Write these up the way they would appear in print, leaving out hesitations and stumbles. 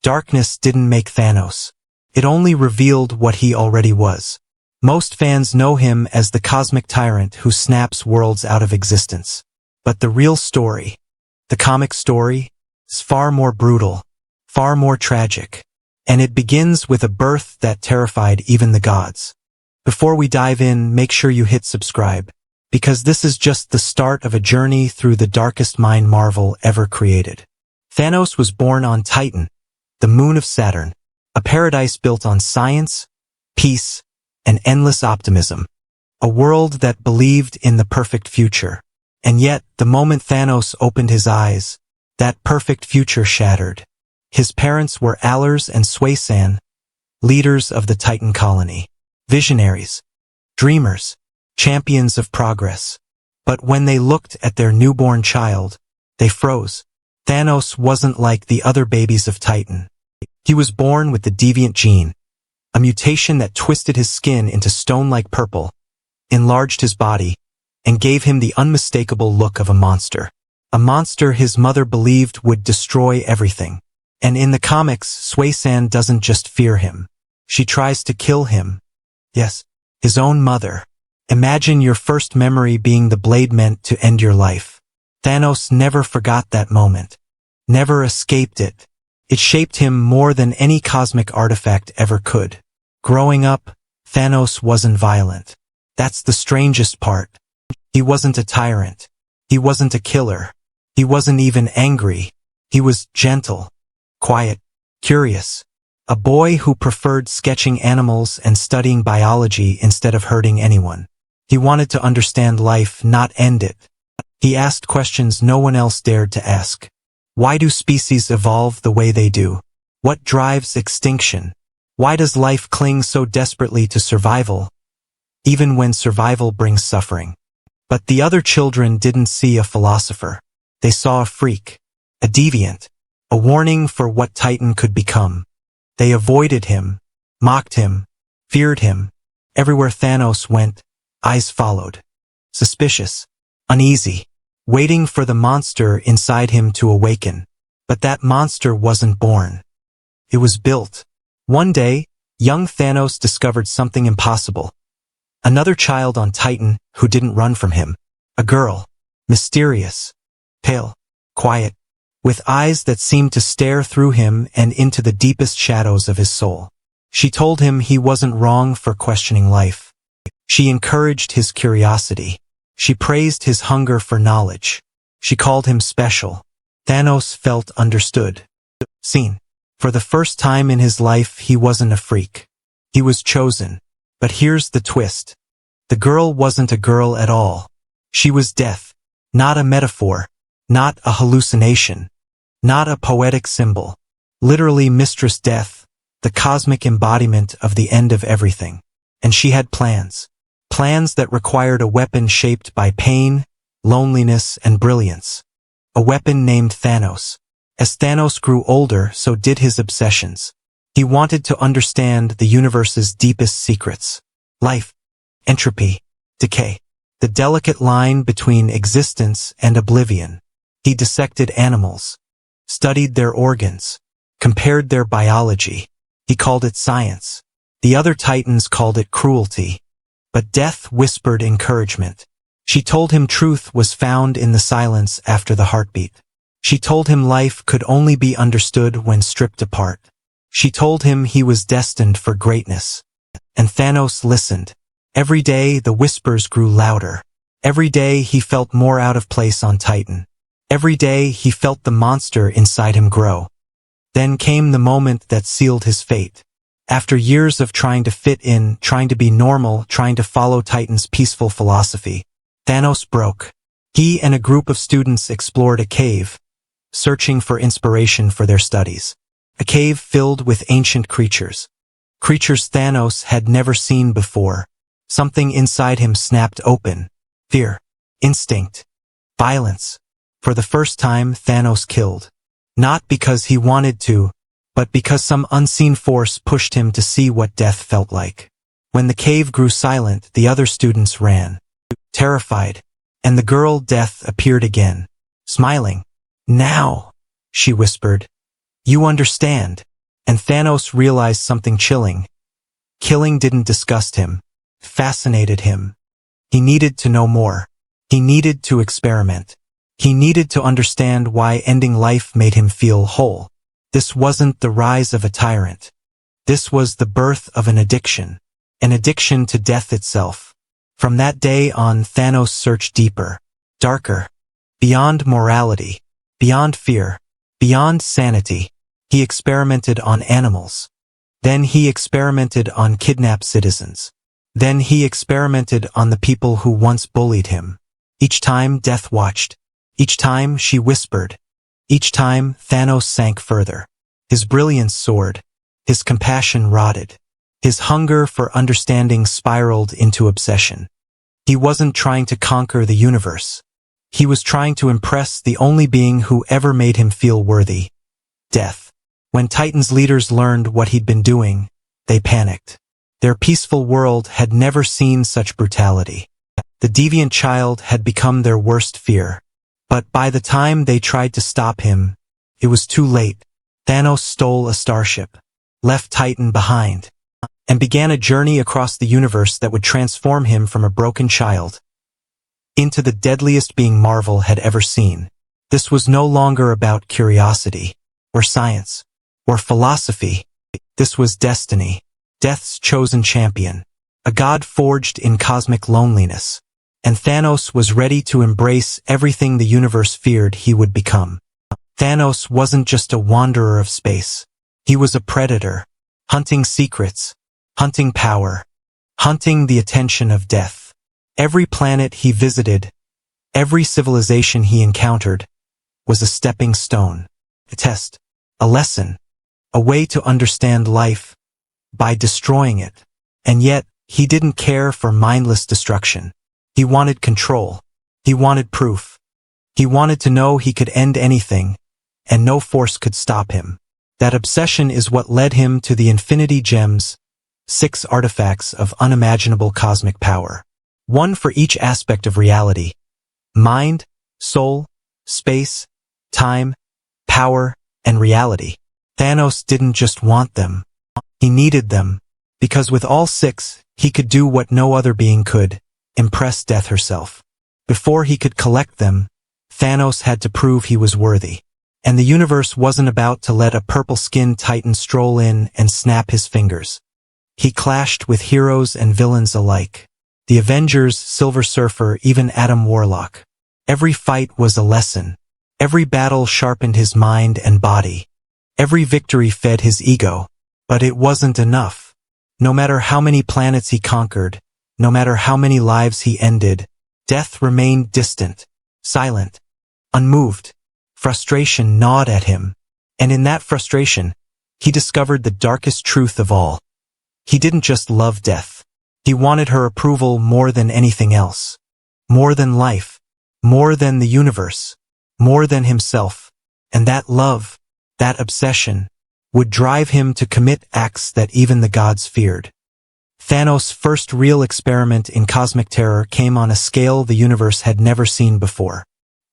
Darkness didn't make Thanos. It only revealed what he already was. Most fans know him as the cosmic tyrant who snaps worlds out of existence. But the real story, the comic story, is far more brutal, far more tragic. And it begins with a birth that terrified even the gods. Before we dive in, make sure you hit subscribe, because this is just the start of a journey through the darkest mind Marvel ever created. Thanos was born on Titan, the moon of Saturn, a paradise built on science, peace, and endless optimism. A world that believed in the perfect future. And yet, the moment Thanos opened his eyes, that perfect future shattered. His parents were Allers and Swaysan, leaders of the Titan colony. Visionaries, dreamers, champions of progress. But when they looked at their newborn child, they froze. Thanos wasn't like the other babies of Titan. He was born with the deviant gene, a mutation that twisted his skin into stone-like purple, enlarged his body, and gave him the unmistakable look of a monster. A monster his mother believed would destroy everything. And in the comics, Swaysan doesn't just fear him. She tries to kill him. Yes, his own mother. Imagine your first memory being the blade meant to end your life. Thanos never forgot that moment. Never escaped it. It shaped him more than any cosmic artifact ever could. Growing up, Thanos wasn't violent. That's the strangest part. He wasn't a tyrant. He wasn't a killer. He wasn't even angry. He was gentle, quiet, curious. A boy who preferred sketching animals and studying biology instead of hurting anyone. He wanted to understand life, not end it. He asked questions no one else dared to ask. Why do species evolve the way they do? What drives extinction? Why does life cling so desperately to survival, even when survival brings suffering? But the other children didn't see a philosopher. They saw a freak, a deviant, a warning for what Titan could become. They avoided him, mocked him, feared him. Everywhere Thanos went, eyes followed. Suspicious, uneasy, waiting for the monster inside him to awaken. But that monster wasn't born. It was built. One day, young Thanos discovered something impossible. Another child on Titan who didn't run from him. A girl, mysterious, pale, quiet, with eyes that seemed to stare through him and into the deepest shadows of his soul. She told him he wasn't wrong for questioning life. She encouraged his curiosity. She praised his hunger for knowledge. She called him special. Thanos felt understood. Seen. For the first time in his life, he wasn't a freak. He was chosen. But here's the twist. The girl wasn't a girl at all. She was death. Not a metaphor. Not a hallucination. Not a poetic symbol. Literally Mistress Death, the cosmic embodiment of the end of everything. And she had plans. Plans that required a weapon shaped by pain, loneliness, and brilliance. A weapon named Thanos. As Thanos grew older, so did his obsessions. He wanted to understand the universe's deepest secrets. Life, entropy, decay. The delicate line between existence and oblivion. He dissected animals, studied their organs, compared their biology. He called it science. The other Titans called it cruelty. But Death whispered encouragement. She told him truth was found in the silence after the heartbeat. She told him life could only be understood when stripped apart. She told him he was destined for greatness. And Thanos listened. Every day the whispers grew louder. Every day he felt more out of place on Titan. Every day he felt the monster inside him grow. Then came the moment that sealed his fate. After years of trying to fit in, trying to be normal, trying to follow Titan's peaceful philosophy, Thanos broke. He and a group of students explored a cave, searching for inspiration for their studies. A cave filled with ancient creatures. Creatures Thanos had never seen before. Something inside him snapped open. Fear, instinct, violence. For the first time, Thanos killed. Not because he wanted to, but because some unseen force pushed him to see what death felt like. When the cave grew silent, the other students ran, terrified, and the girl Death appeared again, smiling. "Now," she whispered. "You understand." And Thanos realized something chilling. Killing didn't disgust him, fascinated him. He needed to know more. He needed to experiment. He needed to understand why ending life made him feel whole. This wasn't the rise of a tyrant. This was the birth of an addiction to death itself. From that day on, Thanos searched deeper, darker, beyond morality, beyond fear, beyond sanity. He experimented on animals. Then he experimented on kidnapped citizens. Then he experimented on the people who once bullied him. Each time death watched. Each time she whispered. Each time Thanos sank further. His brilliance soared. His compassion rotted. His hunger for understanding spiraled into obsession. He wasn't trying to conquer the universe. He was trying to impress the only being who ever made him feel worthy. Death. When Titan's leaders learned what he'd been doing, they panicked. Their peaceful world had never seen such brutality. The deviant child had become their worst fear. But by the time they tried to stop him, it was too late. Thanos stole a starship, left Titan behind, and began a journey across the universe that would transform him from a broken child into the deadliest being Marvel had ever seen. This was no longer about curiosity, or science, or philosophy. This was destiny, death's chosen champion, a god forged in cosmic loneliness. And Thanos was ready to embrace everything the universe feared he would become. Thanos wasn't just a wanderer of space. He was a predator, hunting secrets, hunting power, hunting the attention of death. Every planet he visited, every civilization he encountered, was a stepping stone, a test, a lesson, a way to understand life by destroying it. And yet, he didn't care for mindless destruction. He wanted control. He wanted proof. He wanted to know he could end anything, and no force could stop him. That obsession is what led him to the Infinity Gems, 6 artifacts of unimaginable cosmic power. One for each aspect of reality: mind, soul, space, time, power, and reality. Thanos didn't just want them. He needed them, because with all 6, he could do what no other being could: impress death herself. Before he could collect them, Thanos had to prove he was worthy. And the universe wasn't about to let a purple-skinned titan stroll in and snap his fingers. He clashed with heroes and villains alike. The Avengers, Silver Surfer, even Adam Warlock. Every fight was a lesson. Every battle sharpened his mind and body. Every victory fed his ego. But it wasn't enough. No matter how many planets he conquered, no matter how many lives he ended, death remained distant, silent, unmoved. Frustration gnawed at him, and in that frustration, he discovered the darkest truth of all. He didn't just love death. He wanted her approval more than anything else. More than life. More than the universe. More than himself. And that love, that obsession, would drive him to commit acts that even the gods feared. Thanos' first real experiment in cosmic terror came on a scale the universe had never seen before.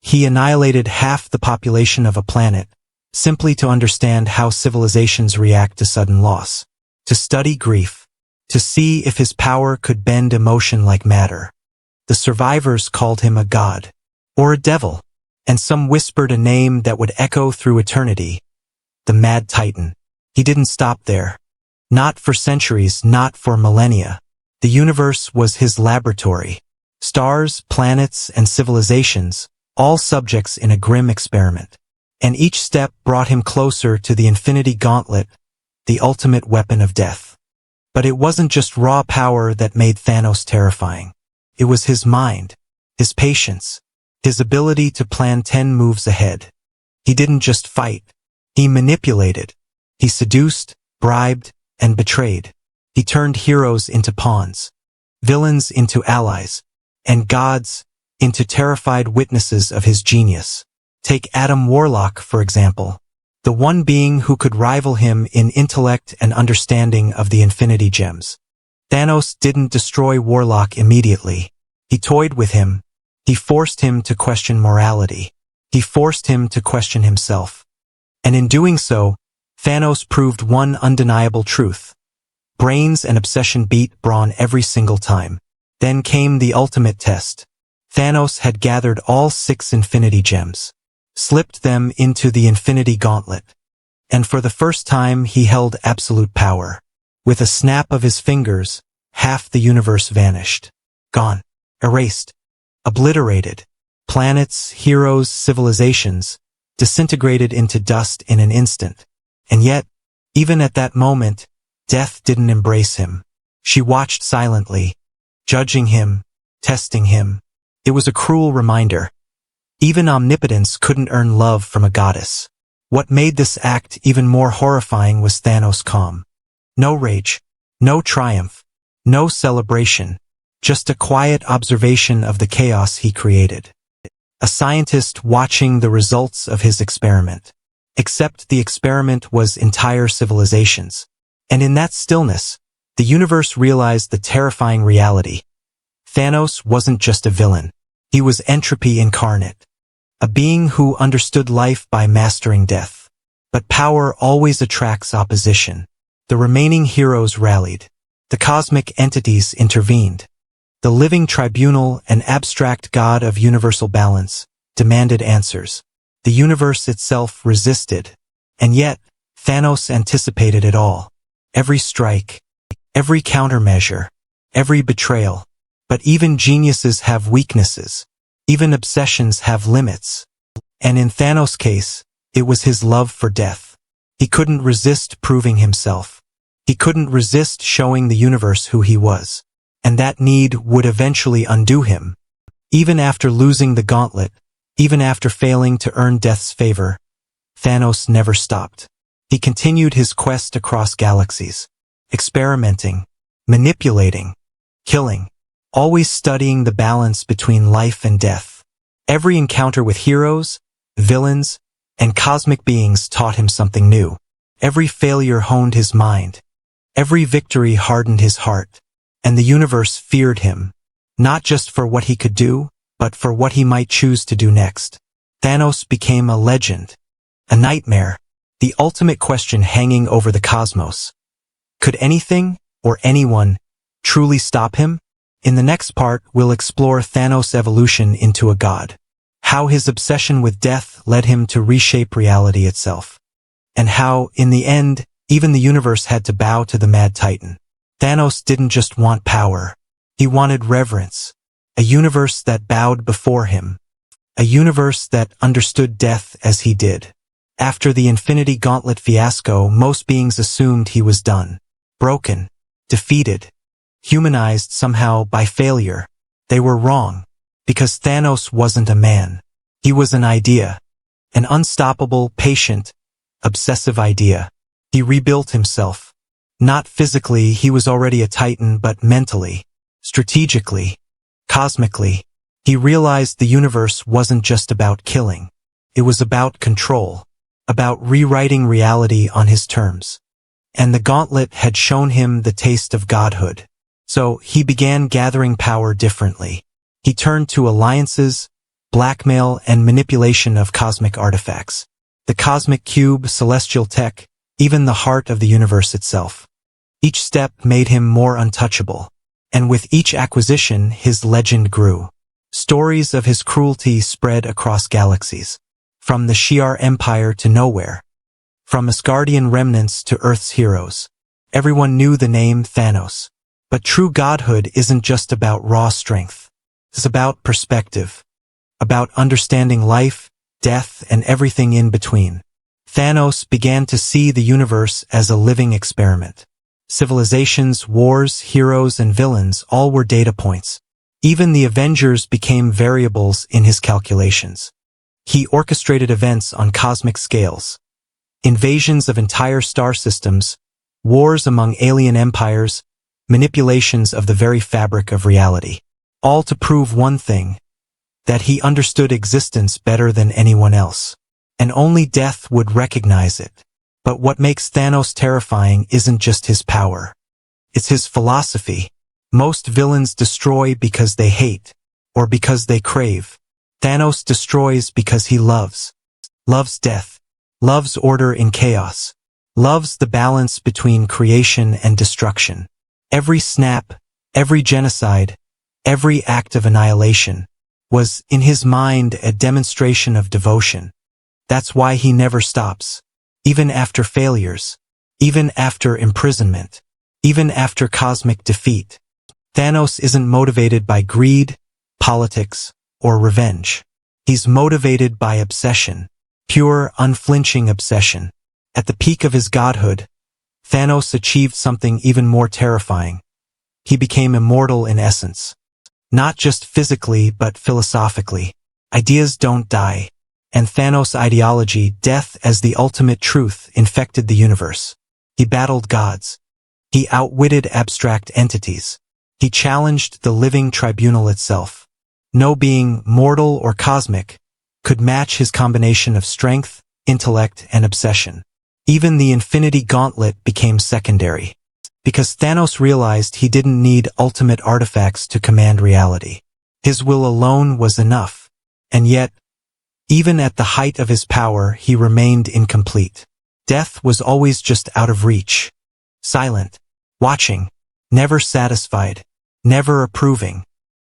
He annihilated half the population of a planet, simply to understand how civilizations react to sudden loss, to study grief, to see if his power could bend emotion like matter. The survivors called him a god, or a devil, and some whispered a name that would echo through eternity: the Mad Titan. He didn't stop there. Not for centuries, not for millennia. The universe was his laboratory. Stars, planets, and civilizations, all subjects in a grim experiment. And each step brought him closer to the Infinity Gauntlet, the ultimate weapon of death. But it wasn't just raw power that made Thanos terrifying. It was his mind, his patience, his ability to plan 10 moves ahead. He didn't just fight. He manipulated. He seduced, bribed, and betrayed. He turned heroes into pawns, villains into allies, and gods into terrified witnesses of his genius. Take Adam Warlock, for example, the one being who could rival him in intellect and understanding of the Infinity Gems. Thanos didn't destroy Warlock immediately. He toyed with him. He forced him to question morality. He forced him to question himself. And in doing so, Thanos proved one undeniable truth. Brains and obsession beat brawn every single time. Then came the ultimate test. Thanos had gathered all 6 Infinity Gems, slipped them into the Infinity Gauntlet, and for the first time he held absolute power. With a snap of his fingers, half the universe vanished. Gone. Erased. Obliterated. Planets, heroes, civilizations, disintegrated into dust in an instant. And yet, even at that moment, death didn't embrace him. She watched silently, judging him, testing him. It was a cruel reminder. Even omnipotence couldn't earn love from a goddess. What made this act even more horrifying was Thanos' calm. No rage, no triumph, no celebration, just a quiet observation of the chaos he created. A scientist watching the results of his experiment. Except the experiment was entire civilizations. And in that stillness, the universe realized the terrifying reality. Thanos wasn't just a villain. He was entropy incarnate. A being who understood life by mastering death. But power always attracts opposition. The remaining heroes rallied. The cosmic entities intervened. The living tribunal, an abstract god of universal balance, demanded answers. The universe itself resisted. And yet, Thanos anticipated it all. Every strike, every countermeasure, every betrayal. But even geniuses have weaknesses. Even obsessions have limits. And in Thanos' case, it was his love for death. He couldn't resist proving himself. He couldn't resist showing the universe who he was. And that need would eventually undo him. Even after losing the gauntlet, even after failing to earn death's favor, Thanos never stopped. He continued his quest across galaxies, experimenting, manipulating, killing, always studying the balance between life and death. Every encounter with heroes, villains, and cosmic beings taught him something new. Every failure honed his mind. Every victory hardened his heart. And the universe feared him, not just for what he could do, but for what he might choose to do next. Thanos became a legend, a nightmare, the ultimate question hanging over the cosmos. Could anything, or anyone, truly stop him? In the next part, we'll explore Thanos' evolution into a god, how his obsession with death led him to reshape reality itself, and how, in the end, even the universe had to bow to the mad titan. Thanos didn't just want power. He wanted reverence. A universe that bowed before him. A universe that understood death as he did. After the Infinity Gauntlet fiasco, most beings assumed he was done. Broken. Defeated. Humanized somehow by failure. They were wrong. Because Thanos wasn't a man. He was an idea. An unstoppable, patient, obsessive idea. He rebuilt himself. Not physically, he was already a titan, but mentally, strategically, cosmically. He realized the universe wasn't just about killing. It was about control, about rewriting reality on his terms. And the gauntlet had shown him the taste of godhood. So he began gathering power differently. He turned to alliances, blackmail, and manipulation of cosmic artifacts. The cosmic cube, celestial tech, even the heart of the universe itself. Each step made him more untouchable, and with each acquisition his legend grew. Stories of his cruelty spread across galaxies, from the Shi'ar Empire to nowhere, from Asgardian remnants to Earth's heroes. Everyone knew the name Thanos. But true godhood isn't just about raw strength. It's about perspective, about understanding life, death, and everything in between. Thanos began to see the universe as a living experiment. Civilizations, wars, heroes, and villains all were data points. Even the Avengers became variables in his calculations. He orchestrated events on cosmic scales. Invasions of entire star systems, wars among alien empires, manipulations of the very fabric of reality. All to prove one thing, that he understood existence better than anyone else. And only death would recognize it. But what makes Thanos terrifying isn't just his power. It's his philosophy. Most villains destroy because they hate, or because they crave. Thanos destroys because he loves. Loves death. Loves order in chaos. loves the balance between creation and destruction. Every snap, every genocide, every act of annihilation was, in his mind, a demonstration of devotion. That's why he never stops. Even after failures, even after imprisonment, even after cosmic defeat. Thanos isn't motivated by greed, politics, or revenge. He's motivated by obsession. Pure, unflinching obsession. At the peak of his godhood, Thanos achieved something even more terrifying. He became immortal in essence. Not just physically, but philosophically. Ideas don't die. And Thanos' ideology, death as the ultimate truth, infected the universe. He battled gods. He outwitted abstract entities. He challenged the living tribunal itself. No being, mortal or cosmic, could match his combination of strength, intellect, and obsession. Even the Infinity Gauntlet became secondary. Because Thanos realized he didn't need ultimate artifacts to command reality. His will alone was enough. And yet, even at the height of his power, he remained incomplete. Death was always just out of reach. Silent. Watching. Never satisfied. Never approving.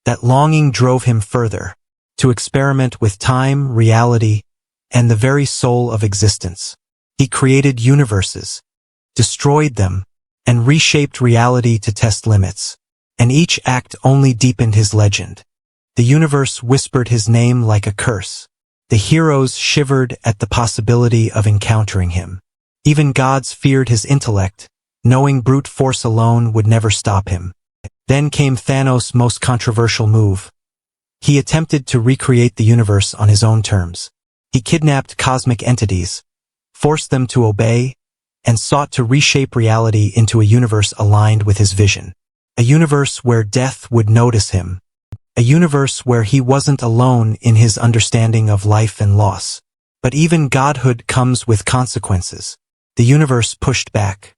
That longing drove him further. To experiment with time, reality, and the very soul of existence. He created universes. Destroyed them. And reshaped reality to test limits. And each act only deepened his legend. The universe whispered his name like a curse. The heroes shivered at the possibility of encountering him. Even gods feared his intellect, knowing brute force alone would never stop him. Then came Thanos' most controversial move. He attempted to recreate the universe on his own terms. He kidnapped cosmic entities, forced them to obey, and sought to reshape reality into a universe aligned with his vision. A universe where death would notice him. A universe where he wasn't alone in his understanding of life and loss. But even godhood comes with consequences. The universe pushed back.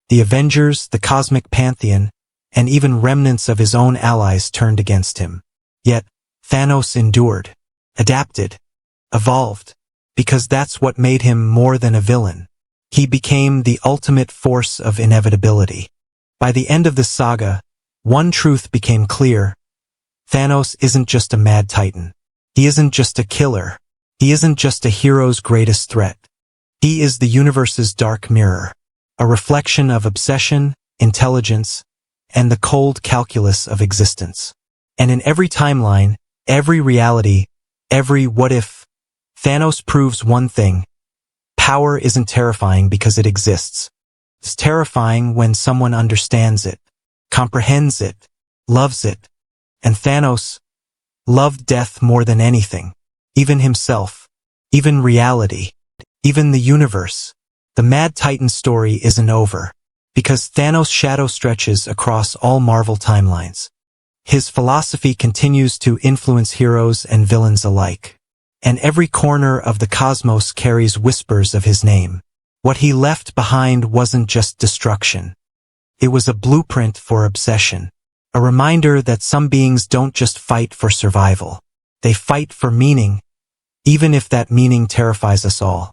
The Avengers, the cosmic pantheon, and even remnants of his own allies turned against him. Yet, Thanos endured, adapted, evolved, because that's what made him more than a villain. He became the ultimate force of inevitability. By the end of the saga, one truth became clear. Thanos isn't just a mad titan. He isn't just a killer. He isn't just a hero's greatest threat. He is the universe's dark mirror, a reflection of obsession, intelligence, and the cold calculus of existence. And in every timeline, every reality, every what-if, Thanos proves one thing. Power isn't terrifying because it exists. It's terrifying when someone understands it, comprehends it, loves it. And Thanos loved death more than anything, even himself, even reality, even the universe. The Mad Titan story isn't over, because Thanos' shadow stretches across all Marvel timelines. His philosophy continues to influence heroes and villains alike, and every corner of the cosmos carries whispers of his name. What he left behind wasn't just destruction. It was a blueprint for obsession. A reminder that some beings don't just fight for survival. They fight for meaning, even if that meaning terrifies us all.